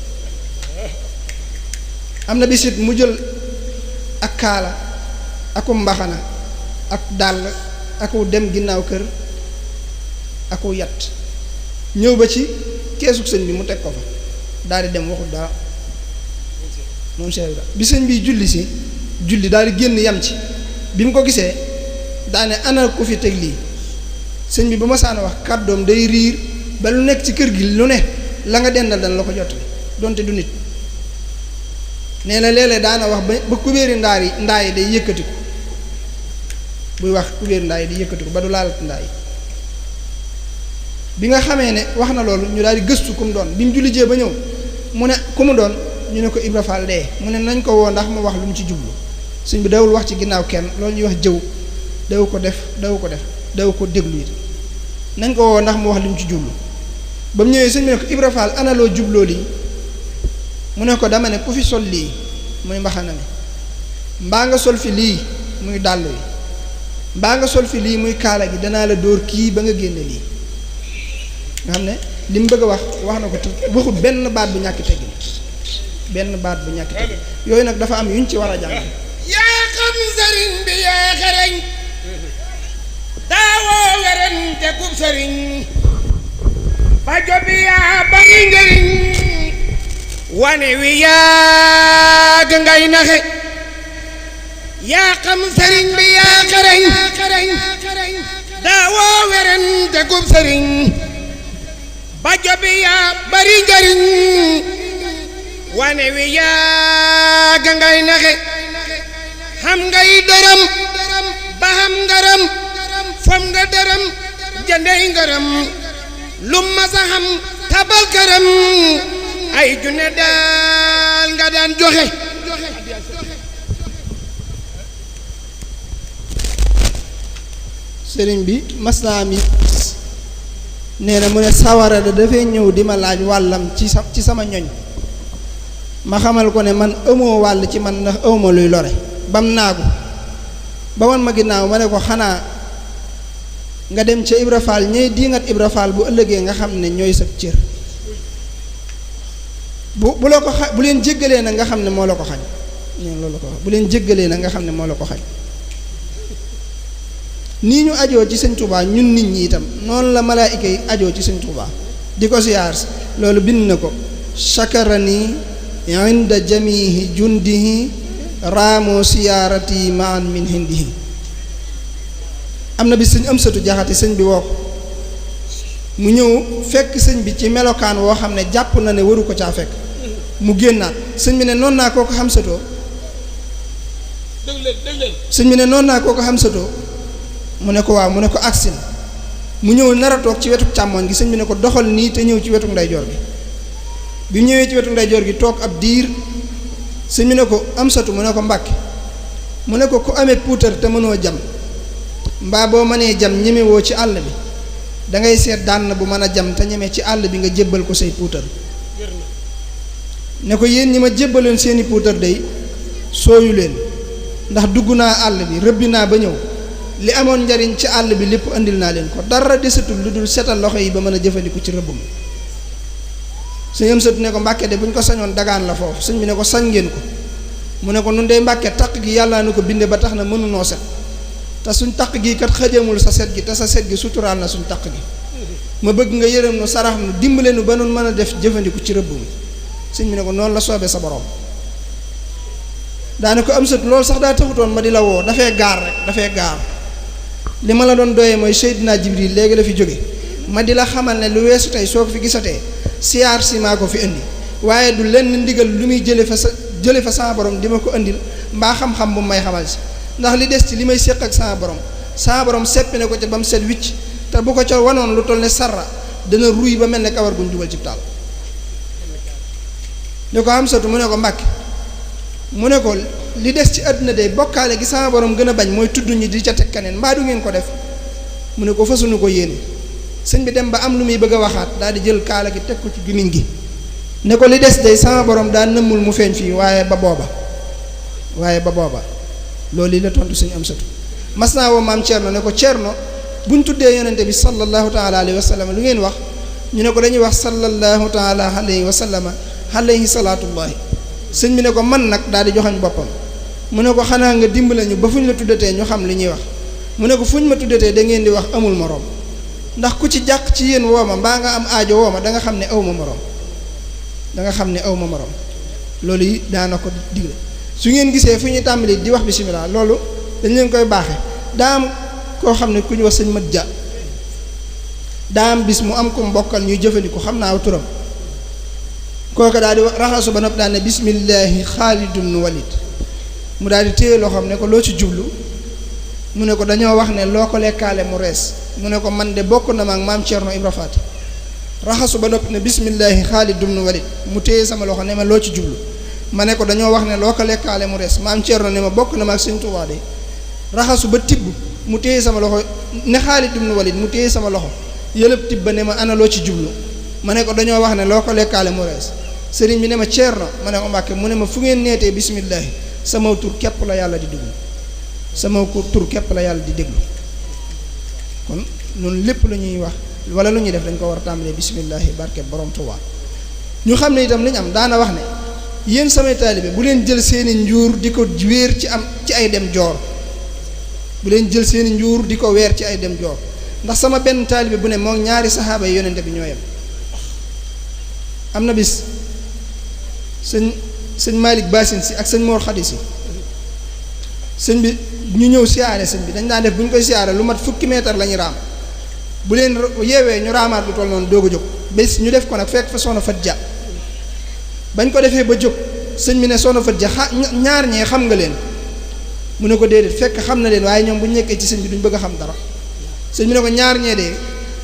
am na bisit mu jël ak kaala aku mbaxana ak dàll aku dem ginnaaw kër aku yat ñëw ba ci keesug sëñ bi mu teg ko fa daal di dem waxul dara moom Cheikh Ibra bi sëñ bi julli daal di génn yam ci bi mu ko gisee daane ana ku fi teg lii sëñ bi ba ma saana wax kàddoom day riir ba lu nekk ci kër gi lu ne la nga dendal dana la ko jottali donte du nit nee na léeg-léeg daana wax ba kubéeri ndaa yi day yëkkatiku buy wax kubéeri ndaa yi day yëkkatiku ba du laalat ndaa yi bi nga xamee ne wax na loolu ñu daal di gëstu ku mu doon bi mu julli jee ba ñëw mu ne ku mu doon ñu ne ko Ibra Fall dee mu ne nañ ko woo ndax mu wax lu mu ci jublu sëñ bi dawul wax ci ginnaaw kenn loolu ñuy wax jëw daw ko déglu it nañ ko woo ndax mu wax lu mu ci jublu ba mu ñëwee sëñ bi ne ko Ibra Fall ana loo jubloo lii mu ne ko dama ne ku fi sol lii muy mbaxana mi mbaa nga sol fi lii muy dàll wi mbaa nga sol fi lii muy kaala gi danaa la dóor kii ba nga génne lii nga xam ne li mu bëgg a wax na ko te waxut benn baat bu ñàkk teggin yooyu nag dafa am yuñ ci war a jàng yaa xam sëriñ bi yaa xereñ daawoo werante kub sëriñ bajo bi yaa bari njëriñ wane wi yàgg ngay naxe yaa xam sëriñ bi yaa xereñ daawoo werante kub sëriñ bajo bi yaa bari njëriñ wane wi yàgg ngay naxe xam ngay dërëm ba xam ngaram fam nga dërëm jëndey ngaram lu ma sa xam tabal këram ay junne daal nga daan joxe sëriñ bi mas naa am nee na mu ne sawara da dafay ñëw di ma laaj wàllam ci sama ñoñ ma xamal ko ne man amoo wàll ci man ndax awma luy lore bam naagu ba man ma ginnaaw ma ne ko xanaa nga dem ca Ibra Fall ñey diingat Ibra Fall bu ëllëgee nga xam ne ñooy sa cër bu la ko bu leen jéggalee nag nga xam ne moo la ko xañ neen loolu ko wax bu leen jéggalee nag nga xam ne moo la ko xañ nii ñu ajoo ci sëñ Touba ñun nit ñi itam noonu la malaayika yi ajoo ci sëñ Touba di ko siyaar loolu bind na ko shakarani inda jamihi jundihi raamoo siyaarati maan min hindihi am na bi sëñ Amsatu Jaxate sëñ bi woo ko mu ñëw fekk sëñ bi ci melokaan woo xam ne jàpp na ne waru ko caa fekk mu génnaat sëñ bi ne noonu naa koo ko xam satoo sëñ bi ne noonu naa koo ko xam satoo mu ne ko waaw mu ne ko aksin mu ñëw nar a toog ci wetu càmmoñ gi sëñ bi ne ko doxal nii te ñëw ci wetu ndeyjoor gi bi ñëwee ci wetu ndeyjoor gi toog ab diir sëñ bi ne ko Amsatu mu ne ko Mbàkke mu ne ko ku amee puutar te mënoo jam mbaa boo mënee jam ñemewoo ci àll bi dangay seet dànn bu mën a jam te ñeme ci àll bi nga jébbal ko say puutar ne ko yéen ñi ma jébbaloon seeni puutar day sooyu leen ndax dugg naa àll bi rëbbi naa ba ñëw li amoon njariñ ci àll bi lépp andil naa leen ko dara desatul lu dul setal loxo yi ba mën a jëfandiku ci rëbb mi sëñ am sëtu ne ko Mbàkke de bu ñu ko sañoon dagaan la foofu sëñ bi ne ko sañ ngeen ko mu ne ko nun dey Mbàkke taq gi yàllaa nu ko binde ba tax na mënunoo set te suñ taq gi kat xëjamul sa set gi te sa set gi suturaal na suñ taq gi ma bëgg nga yërëm nu sarax nu dimbale nu ba nun mën a def jëfandiku ci rëbb mi sëñ bi ne ko noonu la soobee sa borom daane ko am sët loolu sax daa taxutoon ma di la woo dafay gaar rek dafay gaar li ma la doon doyee mooy Seydina Jibril léegi la fi jóge ma di la xamal ne lu weesu tey soo ko fi gisatee siyaar si maa ko fi indi waaye du lenn ndigal lu muy jële fa sama borom di ma ko indil mbaa xam-xam bu may xamal si ndax li des ci li may séq ak sama borom seppi ne ko ca ba mu set wicc te bu ko ca wanoon lu toll ne sarra dana ruy ba mel ne kawar guñ dugal ci taal ne ko am satu mu ne ko Mbàkke mu ne ko li des ci àdduna day bokkaale gi sama borom gën a bañ mooy tudd ñi di ca teg keneen mbaa du ngeen ko def mu ne ko fasuñu ko yéene sëñ bi dem ba am lu muy bëgg a waxaat daal di jël kaala gi teg ko ci gimiñ gi ne ko li des day sama borom daa nëmmul mu feeñ fii waaye ba booba loolu yi la tontu sëñ am satu mas naa woo maam Cerno ne ko Cerno buñ tuddee yonente bi sallallahu taala alayhi wa sallam lu ngeen wax ñu ne ko dañuy wax sallallahu taala alayhi wa sallama alayhi salaatullahi sëñ bi ne ko man nag daal di joxañ boppam mu ne ko xanaa nga dimbale ñu ba fu ñu la tuddatee ñu xam li ñuy wax mu ne ko fu ñu ma tuddatee da ngeen di wax amul moroom ndax ku ci jàq ci yéen woo ma mbaa nga am aajo woo ma da nga xam ne aw ma moroom loolu yi daana ko digle su ngeen gisee fu ñuy tàmbali di wax bisimilah loolu dañ leen koy baaxe daa am koo xam ne ku ñu wax sëñ mat ja daa am bis mu am ko mbokkal ñuy jëfandiku xam naa aw turam kooku daal di raxasu ba noppi daal ne bismillahi Xaalid ibn Walid mu daal di téye loo xam ne ko loo ci jublu mu ne ko dañoo wax ne loo ko lekkaale mu rees mu ne ko man de bokk na ma ak maam Cerno Ibra Faati raxasu ba noppi ne bismillahi Xaalid ibn Walid mu téye sama loxo ne ma loo ci jublu ma ne ko dañoo wax ne loo ko lekkaale mu rees maam Cerno ne ma bokk na ma ak Sëñ Tuubaa de raxasu ba tibb mu téye sama loxo ne Xaalid ibn Walid mu téye sama loxo yëlëb tibb ba ne ma ana loo ci jublu ma ne ko dañoo wax ne loo ko lekkaale mu rees sëriñ bi ne ma Cerno ma ne ko Mbàkke mu ne ma fu ngeen neetee bismillahi sama tur képp la yàlla di déglu sama tur képp la yàlla di déglu kon noonu lépp lu ñuy wax wala lu ñuy def dañ ko war a tàmbalee bismillahi barke borom Tuubaa ñu xam ne itam li ñu am daana wax ne yéen samay taalibe bu leen jël seeni njuur di ko wéer ci ay dem joor bu leen jël seeni njuur di ko weer ci ay dem joor ndax sama benn taalibe bu ne moom ñaari saxaaba yi yonente bi ñoo yem am na bis sëñ Malick Basin si ak sëñ Mor Khady si sëñ bi ñu ñëw siyaare sëñ bi dañ daan def bu ñu koy siyaare lu mat fukki meetar la ñuy raam bu leen yeewee ñu raamaat lu toll noonu doog a jóg bés ñu def ko nag fekk fa soxna Fat Ja bañ ko defee ba jóg sëñ bi ne soxna Fat Ja ñaar ñee xam nga leen mu ne ko déedéet fekk xam na leen waaye ñoom bu ñu nekkee ci sëñ bi duñ bëgg a xam dara sëñ bi ne ko ñaar ñee de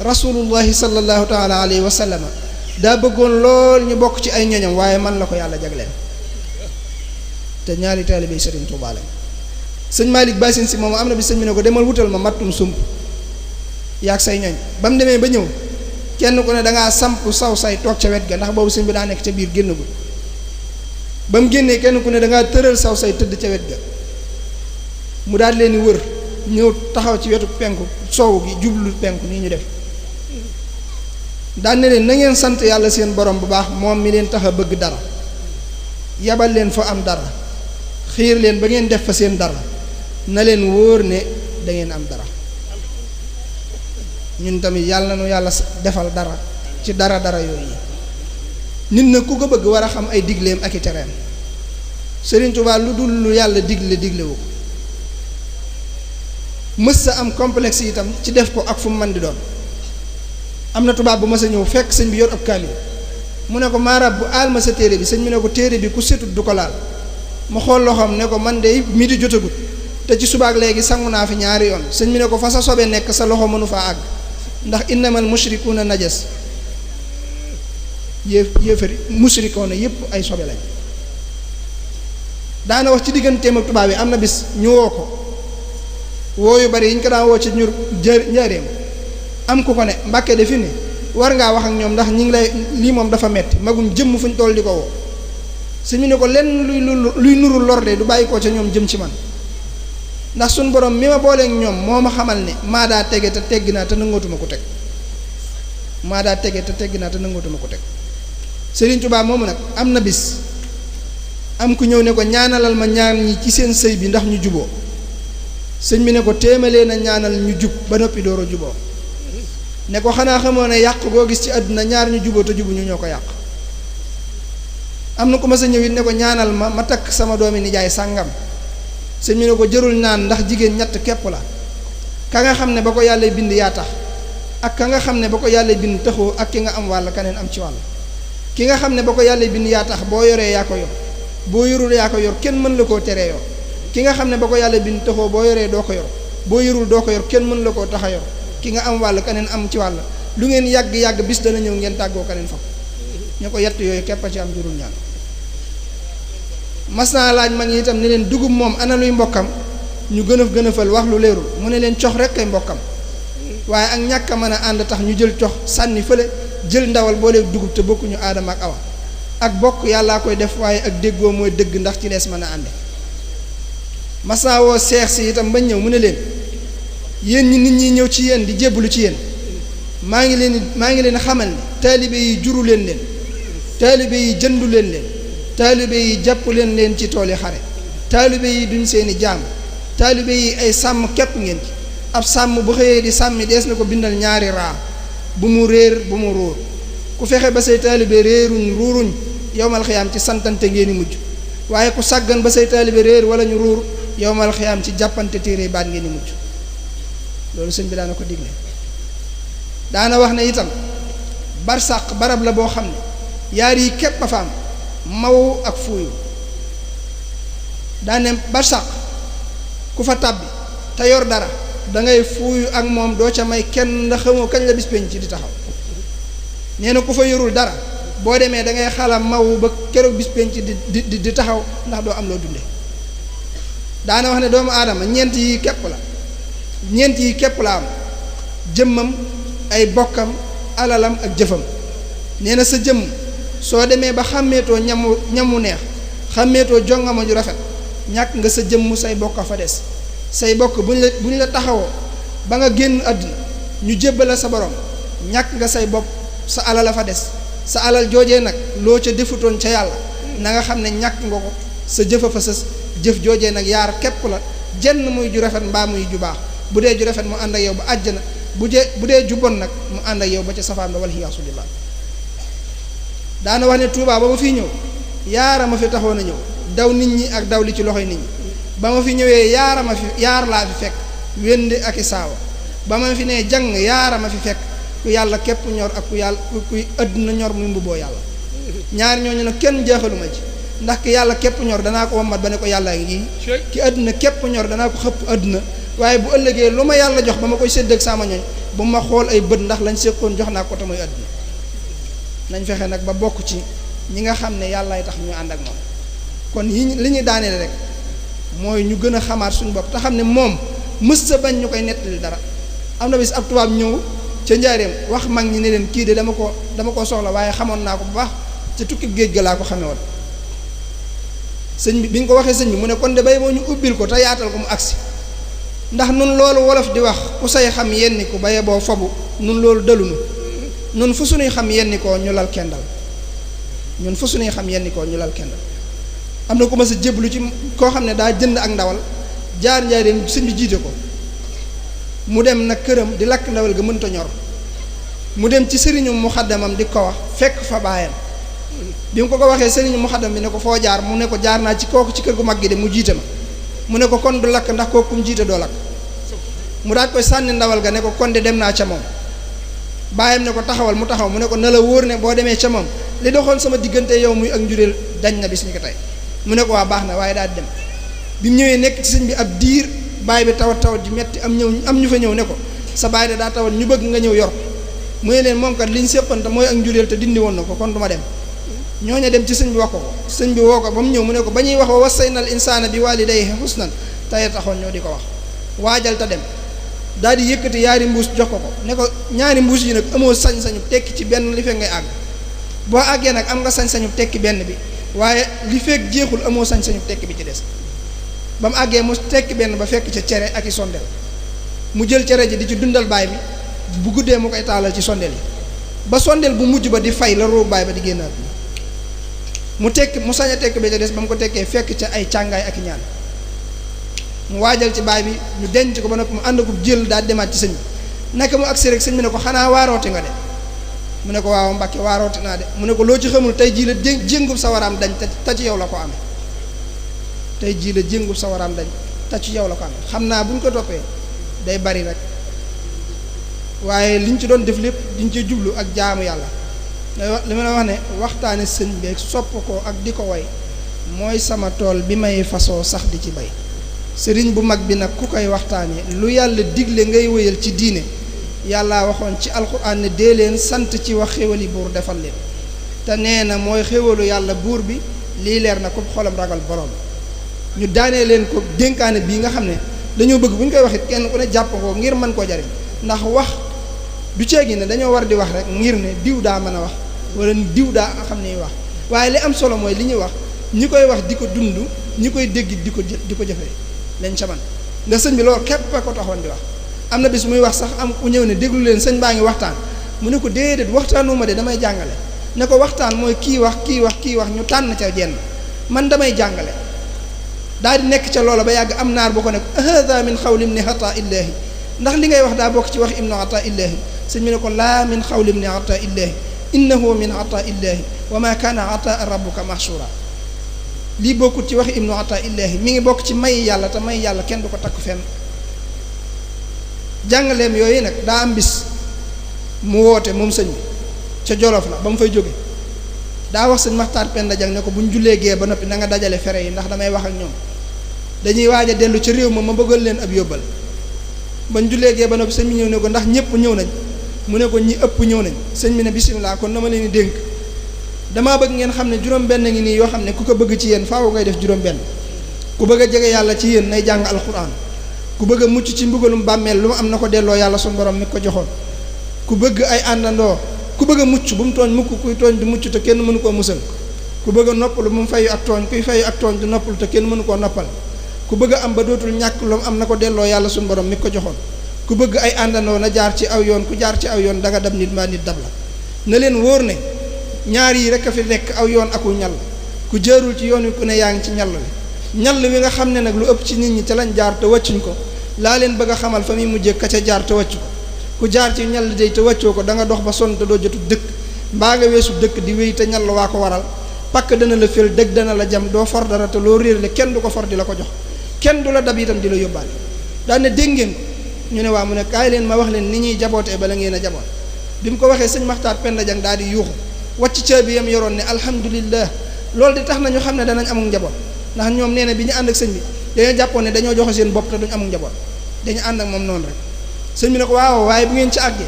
rasulullahi sallallahu taala alayhi wa sallama daa bëggoon lool ñu bokk ci ay ñoñam waaye man la ko yàlla jagleen te ñaari taalibe Sëriñ Tuubaa lañ sëñ Malick Basin si moom am na bi sëñ bi ne ko demal wutal ma mattum sump yaag say ñoñ ba mu demee ba ñëw kenn ku ne dangaa samp saw say toog ca wet ga ndax boobu sëñ bi daa nekk ca biir génnagul ba mu génnee kenn ku ne dangaa tëral saw say tëdd ca wet ga mu daal leen di wër ñëw taxaw ci wetu penku soowu gi jublu penku nii ñu def daan ne leen na ngeen sant yàlla seen borom bu baax moom mi leen tax a bëgg dara yabal leen fa am dara xiir leen ba ngeen def fa seen dara na leen wóor ne da ngeen am dara ñun tamit yàlla na nu yàlla defal dara ci dara yooyu nit na ku ko bëgg war a xam ay digleem ak i tereem Sëriñ Tuubaa lu dul lu yàlla diglewu ko mës sa am complexe itam ci def ko ak fu mu mën di doon am na tubaab bu ma sa ñëw fekk sëñ bi yor ab kaamil mu ne ko maarab bu aal ma sa téere bi sëñ bi ne ko téere bi ku setut du ko laal mu xool loxoom ne ko man de midi jotagut te ci subaak léegi sangu naa fi ñaari yoon sëñ bi ne ko fa sa sobe nekk sa loxo mënu faa àgg ndax innamal mushrikuuna najas yéefari mushrikuuna yépp ay sobe lañ daana wax ci digganteem ak tubaab yi am na bis ñu woo ko woo yu bari yi ñu ko daan woo ci ñur njaareem am ku ko ne Mbàkke de fi ne war ngaa wax ak ñoom ndax ñi ngi lay lii moom dafa metti magum jëmm fu ñu toll di ko woo sëñ bi ne ko lenn luy nuru lor de du bàyyi ko ca ñoom jëm ci man ndax suñ borom mi ma booleeg ñoom moo ma xamal ne maa daa tege te tegg naa te nangootuma ko teg maa daa tege te tegg naa te nangootuma ko teg Sëriñ Tuubaa moomu nag am na bis am ku ñëw ne ko ñaanalal ma ñaar ñi ci seen sëy bi ndax ñu juboo sëñ bi ne ko téemalee na ñaanal ñu jub ba noppi door a juboo ne ko xanaa xamoo ne yàq goo gis ci àdduna ñaar ñu juboo te jubu ñu ñoo ko yàq am na ku ma sa ñëw it ne ko ñaanal ma takk sama doomi nijaay sàngam sëñ bi ne ko jërul naan ndax jigéen ñett képp la ka nga xam ne ba ko yàlla bind yaa tax ak ka nga xam ne ba ko yàlla bind taxoo ak ki nga am wàll keneen am ci wàll ki nga xam ne ba ko yàlla bind yaa tax boo yoree yaa ko yor boo yorul yaa ko yor kenn mën la koo teree yor ki nga xam ne ba ko yàlla bind taxoo boo yoree doo ko yor boo yorul doo ko yor kenn mën la koo tax a yor ki nga am wàll keneen am ci wàll lu ngeen yàgg-yàgg bis dana ñëw ngeen tàggoo keneen fa ñu ko yett yooyu képp a ci am jurul ñaan mas naa laaj mag ñi itam ne leen dugub moom ana luy mbokkam ñu gën a fal wax lu leerul mu ne leen cox rek kay mbokkam waaye ak ñàkk a mën a ànd tax ñu jël cox sànni fële jël ndawal booleeg dugub te bokkuñu aadama ak awa ak bokk yàllaa koy def waaye ak déggoo mooy dëgg ndax ci lees mën a ànde mas naa woo seex si itam ba ñëw mu ne leen yéen ñi nit ñi ñëw ci yéen di jébbalu ci yéen maa ngi leen xamal ne taalibe yi juru leen taalibe yi jëndu leen taalibe yi jàpp leen ci tooli xare taalibe yi duñ seeni jaam taalibe yi ay sàmm képp ngeen ci ab sàmm bu xëyee di sàmmi dees na ko bindal ñaari raa bu mu réer bu mu ruur ku fexe ba say taalibe réeruñ ruuruñ yowmal xiyaam ci santante ngeen di mujj waaye ku sàggan ba say taalibe réer wala ñu ruur yowmal xiyaam ci jàppante téere baat ngeen di mujj loolu sëñ bi daana ko digle daana wax ne itam barsàq barab la boo xam ne yaar yi képp a fa am maw ak fuuyu daane barsàq ku fa tàbbi te yor dara dangay fuuyu ak moom doo ca may kenn ndax xamoo kañ la bis penc ci di taxaw nee na ku fa yorul dara boo demee da ngay xala maw ba keroog bis penc di taxaw ndax doo am loo dunde daana wax ne doomu aadama ñeent yi képp la am jëmmam ay bokkam alalam ak jëfam nee na sa jëmm soo demee ba xàmmeetoo ñamu neex xàmmeetoo jongama ju rafet ñàkk nga sa jëmm say bokk fa des say bokk bu ñu la taxawoo ba nga génn àdduna ñu jébbala sa borom ñàkk nga say bopp sa alal a fa des sa alal joojee nag loo ca defutoon ca yàlla na nga xam ne ñàkk nga ko sa jëfa fa sës jëf joojee nag yaar képp la jenn muy ju rafet mbaa muy ju baax bu dee ju rafet mu ànd ak yow ba àjjana bu dee ju bon nag mu ànd ak yow ba ca safaan ba wala iyaasu billaah daana wax ne Tuubaa ba ma fiy ñëw yaara ma fi taxoon a ñëw daw nit ñi ak daw li ci loxoy nit ñi ba ma fi ñëwee yaar laa fi fekk wéndi ak i saawa ba ma fi nee jàng yaara ma fi fekk ku yàlla képp ñor ak kuy àdduna ñor muy mbubboo yàlla ñaar ñooñu nag kenn jaaxaluma ci ndax ki yàlla képp ñor danaa ko wommat ba ne ko yàllaa ngi ki àdduna képp ñor danaa ko xëpp àdduna waaye bu ëllëgee lu ma yàlla jox ba ma koy sédd ak sama ñooñ bu ma xool ay bët ndax lañ séqoon jox naa ko te muy àdduna nañ fexe nag ba bokk ci ñi nga xam ne yàllaay tax ñu ànd ak moom kon yi li ñuy daaneel rek mooy ñu gën a xamaat suñu bopp te xam ne moom mës sa bañ ñu koy nettali dara am na bis ab tubaab ñëw ca njaareem wax mag ñi ne leen kii de dama ko soxla waaye xamoon naa ko bu baax ca tukki géej ga laa ko xamee woon sëñ bi ñu ko waxee sëñ bi mu ne kon de bay moo ñu ubbil ko te yaatal ko mu agsi ndax nun loolu wolof di wax ku say xam yenni ko baye boo fobu nun loolu dalunu nun fu suñuy xam yenni koo ñu lal kendal ñun fu suñuy xam yenni koo ñu lal kendal am na ko ma sa jéblu ci koo xam ne daa jënd ak ndawal jaar njaareem sëñ bi jiite ko mu dem nag këram di lakk ndawal ga mënta ñor mu dem ci sëriñu muxaddamam di ko wax fekk fa baayam bi mu ko waxee sëriñu muxaddam bi ne ko foo jaar mu ne ko jaar naa ci kooku ci kër gu mag gi de mu jiite ma mu ne ko kon du lakk ndax kooku mu jiite doo lakk mu daat koy sànni ndawal ga ne ko kon de dem naa ca moom baayam ne ko taxawal mu taxaw mu ne ko na la wóor ne boo demee ca moom li doxoon sama diggante yow muy ak njureel dañ na bis ni ko tey mu ne ko waa baax na waaye daal di dem bi mu ñëwee nekk ci sëñ bi ab diir baay bi tawat ji metti am ñu fa ñëw ne ko sa baay de daa tawat ñu bëgg nga ñëw yor mu ne leen moom kat li ñu séqoon te mooy ak njureel te dindi woon na ko kon du ma dem ñooñu dem ci sëñ bi wax ko sëñ bi woo ko ba mu ñëw mu ne ko ba ñuy wax wa wasaynal insaana bi waalidayhi husnan tey taxoon ñoo di ko wax waajal te dem daal di yëkkati yaari mbuus jox ko ne ko ñaari mbuus yi nag amoo sañ-sañu tekki ci benn li fekk ngay àgg boo àggee nag am nga sañ-sañu tekki benn bi waaye li fekk jeexul amoo sañ-sañu tekk bi ci des ba mu àggee mu tekk benn ba fekk ca cere ak i sondeel mu jël cere ji di ci dundal baay bi bu guddee mu koy taalal ci sondeel yi ba sondeel bu mujj ba di fay la ruu baay ba di génnaat mu tekk mu sañ a tekk bi ca des ba mu ko tekkee fekk ca ay càngaay ak i ñaan mu waajal ci baay bi ñu denc ko ba noppi mu ànd ko jël daal demaat ci sëñ bi nekk mu agsi rek sëñ bi ne ko xanaa waarooti nga de mu ne ko waaw Mbàkke waarooti naa de mu ne ko loo ci xamul tey jii la jéngub sa waraam dañ te ci yow la ko amee tey jii la jéngub sa waraam dañ te ci yow la ko amee xam naa bu ñu ko toppee day bari rek waaye liñ ci doon def lépp diñ ci jublu ak jaamu yàlla li ma la wax ne waxtaane sëñ beeg sopp ko ak di ko way mooy sama tool bi may fasoo sax di ci bay sëriñ bu mag bi nag ku koy waxtaane lu yàlla digle ngay wéyal ci diine yàlla waxoon ci alxuraan ne dee leen sant ci wax xéwali buur defal leen te nee na mooy xéwalu yàlla buur bi lii leer na ko xolam ragal borom ñu daanee leen ko dénkaane bii nga xam ne dañoo bëgg bu ñu koy wax it kenn ku ne jàpp ko ngir mën koo jariñ ndax wax du ceegi ne dañoo war di wax rek ngir ne diw daa mën a wax wala diw daa xam ne wax waaye li am solo mooy li ñuy wax ñi koy wax di ko dund ñi koy dégg di ko jëfee lañ ca man nga sëñ bi loolu képp ko taxoon di wax am na bis muy wax sax am ku ñëw ne déglu leen sëñ baa ngi waxtaan mu ne ko déedéet waxtaanuma de damay jàngale ne ko waxtaan mooy kii wax ñu tànn ca jenn man damay jàngale daal di nekk ca loola ba yàgg am naar bu ko ne ko hada min xawli ibni ata illahi ndax li ngay wax daa bokk ci wax ibnu ata illahi sëñ bi ne ko laa min xawli ibni ata illahi innahu min ata illahi wa ma kaana ata rabbuka mahshura lii bokkut ci waxi ibnu ata illahi mi ngi bokk ci may yàlla te may yàlla kenn du ko takk fenn jàngaleem yooyu nag daa am bis mu woote moom sëñ bi ca Jolof la ba mu fay jóge daa wax sëñ Maxtaar Penda Jang ne ko bu ñu jullee gee ba noppi na nga dajale fere yi ndax damay wax ak ñoom dañuy waaj a dellu ca réew ma bëggal leen ab yóbbal ba ñu jullee gee ba noppi sëñ bi ñëw ne ko ndax ñëpp ñëw nañ mu ne ko ñi ëpp ñëw nañ sëñ bi ne bisimilah kon dama leen di dénk damaa bëgg ngeen xam ne juróom-benn ngi nii yoo xam ne ku ko bëgg ci yéen faaw ngay def juróom-benn ku bëgg a jege yàlla ci yéen nay jàng alquran ku bëgg a mucc ci mbugalum bàmmeel lu mu am na ko delloo yàlla suñu borom mi ko joxoon ku bëgg ay àndandoo ku bëgg a mucc bu mu tooñ mukk kuy tooñ du mucc te kenn mënu koo musal ku bëgg a noppalu bu mu fayu ak tooñ kuy fayu ak tooñ du noppalu te kenn mënu koo noppal ku bëgg a am ba dootul ñàkk lu mu am na ko delloo yàlla suñu borom mi ko joxoon ku bëgg ay àndandoo na jaar ci aw yoon ku jaar ci aw yoon danga dab nit maa nit dab la na leen wóor ne ñaar yi rek a fi nekk aw yoon aku ñal ku jaarul ci yoon wi ku ne yaa ngi ci ñal wi nga xam ne nag lu ëpp ci nit ñi te lañ jaar te wàccuñ ko laa leen bëgg a xamal fa muy mujjee ka ca jaar te wàccu ko ku jaar ci ñal day te wàccoo ko da nga dox ba sonn te doo jotu dëkk mbaa nga weesu dëkk di wéy te ñal waa ko waral pakk dana la fel dëgg dana la jam doo for dara te loo réerle kenn du ko for di la ko jox kenn du la dab itam di la yóbbaale daan ne dégg ngeen ko ñu ne waa mu ne kaay leen ma wax leen ni ñuy jabootee bala ngeen a jaboot bi mu ko waxee sëñ Maxtaar Penda Jang daal di yuuxu wàcc caabi yam yoroon ne alhamdulillah loolu di tax na ñu xam ne danañ amul njaboot ndax ñoom nee na bi ñu ànd ak sëñ bi dañoo jàppoon ne dañoo joxe seen bopp te duñ amul njaboot dañu ànd ak moom noonu rek sëñ bi ne ko waaw waaye bu ngeen ci àggee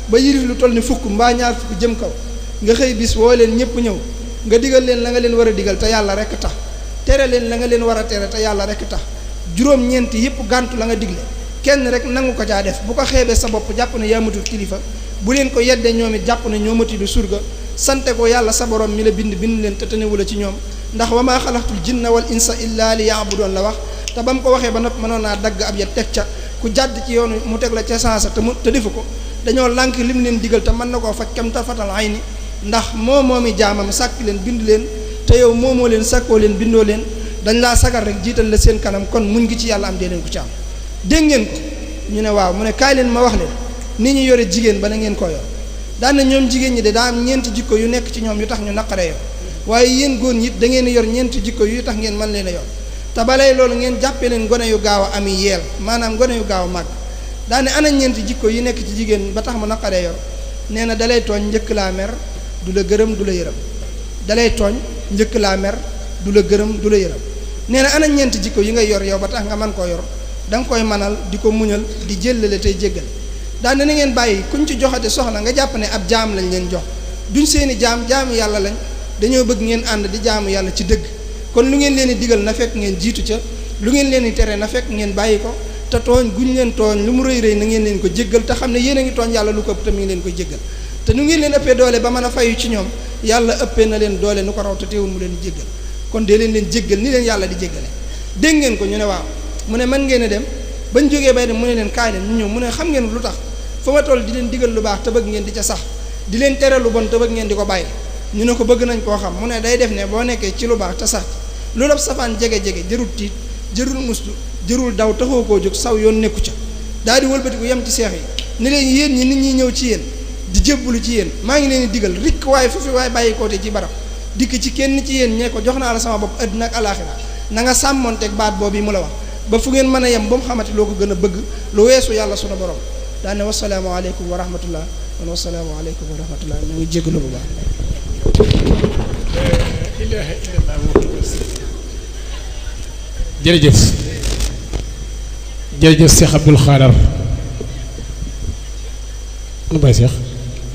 ba yirif lu toll ni fukk mbaa ñaar fukk jëm kaw nga xëy bis woo leen ñëpp ñëw nga digal leen la nga leen war a digal te yàlla rek tax tere leen la nga leen war a tere te yàlla rek tax juróom-ñeenti yëpp gàntu la nga digle kenn rek nangu ko caa def bu ko xeebee sa bopp jàpp ne yaa matul kilifa bu leen ko yeddee ñoom it jàpp ne ñoo mati du surga sante ko yàlla sa borom mi la bind leen te tënewula ci ñoom ndax wa maa xalaqtul jinna wal insa illa li ya'budun la wax te ba mu ko waxee ba noppi mënoon naa dagg ab ya teg ca ku jàdd ci yoonu mu teg la ca sansa te defu ko dañoo lànk lim leen digal te mën na koo faj kam tafatal ay ni ndax moomi jaamam sàkk leen bind leen te yow moomoo leen sàkkoo leen bindoo leen dañ laa sagar rek jiital la seen kanam kon muñ ngi ci yàlla am dee leen ko ci am dégg ngeen ko ñu ne waaw mu ne kaay leen ma wax leen ni ñu yore jigéen ba na ngeen ko yor daan na ñoom jigéen ñi de daa am ñeenti jikko yu nekk ci ñoom yu tax ñu naqaree yor waaye yéen góor ñi da ngeen yor ñeenti jikko yu tax ngeen mën leen a yor te balay loolu ngeen jàppee leen gone yu gaaw a ami yeel maanaam gone yu gaaw a màgg daane ana ñeenti jikko yi nekk ci jigéen ba tax mu naqaree yor nee na dalay tooñ njëkk laa mer du la gërëm du la yërëm dalay tooñ njëkk laa mer du la gërëm du la yërëm nee na ana ñeenti jikko yi ngay yor yow ba tax nga mën koo yor da nga koy manal di ko muñal di jëllale tey jéggal daane na ngeen bàyyi kuñ ci joxate soxla nga jàpp ne ab jaam lañ leen jox duñ seeni jaamu yàlla lañ dañoo bëgg ngeen ànd di jaamu yàlla ci dëgg kon lu ngeen leen di digal na fekk ngeen jiitu ca lu ngeen leen di tere na fekk ngeen bàyyi ko te tooñ guñ leen tooñ lu mu rëy rëy na ngeen leen ko jéggal te xam ne yéen a ngi tooñ yàlla lu ko ëpp te mi ngi leen koy jéggal te nu ngeen leen ëppee doole ba mën a fayu ci ñoom yàlla ëppee na leen doole nu ko raw te teewul mu leen jéggal kon dee leen jéggal ni leen yàlla di jéggale dégg ngeen ko ñu ne waaw mu ne mën ngeen a dem bañ jógee bay dem mu ne leen kaay leen ñu ñëw mu ne xam ngeen lu tax fa ma toll di leen digal lu baax te bëgg ngeen di ca sax di leen tere lu bon te bëgg ngeen di ko bàyyi ñu ne ko bëgg nañ koo xam mu ne day def ne boo nekkee ci lu baax te sax loolu ab safaan jege-jege jërul tiit jërul mustu jërul daw taxoo koo jóg saw yoon nekku ca daal di wëlbatiku yem ci seex yi ni leen yéen ñi nit ñi ñëw ci yéen di jébbalu ci yéen maa ngi leen di digal rikk waaye foofu waaye bàyyi koote ci barab dikk ci kenn ci yéen ñee ko jox naa la sama bopp àddina ak alaaxira na nga sàmmonteeg baat boobu yi mu la wax ba fu ngeen mën a yem ba mu xamante loo ko gën a bëgg lu weesu yàlla sunu borom daane wasalaamu aleykum wa rahmatullah kon wasalaamu aleykum wa rahmatullah ñu ngi jégalu bu baax ilaha illallah jërëjëf jërëjëf Cheikh Abdoul Khadar nu bay Cheikh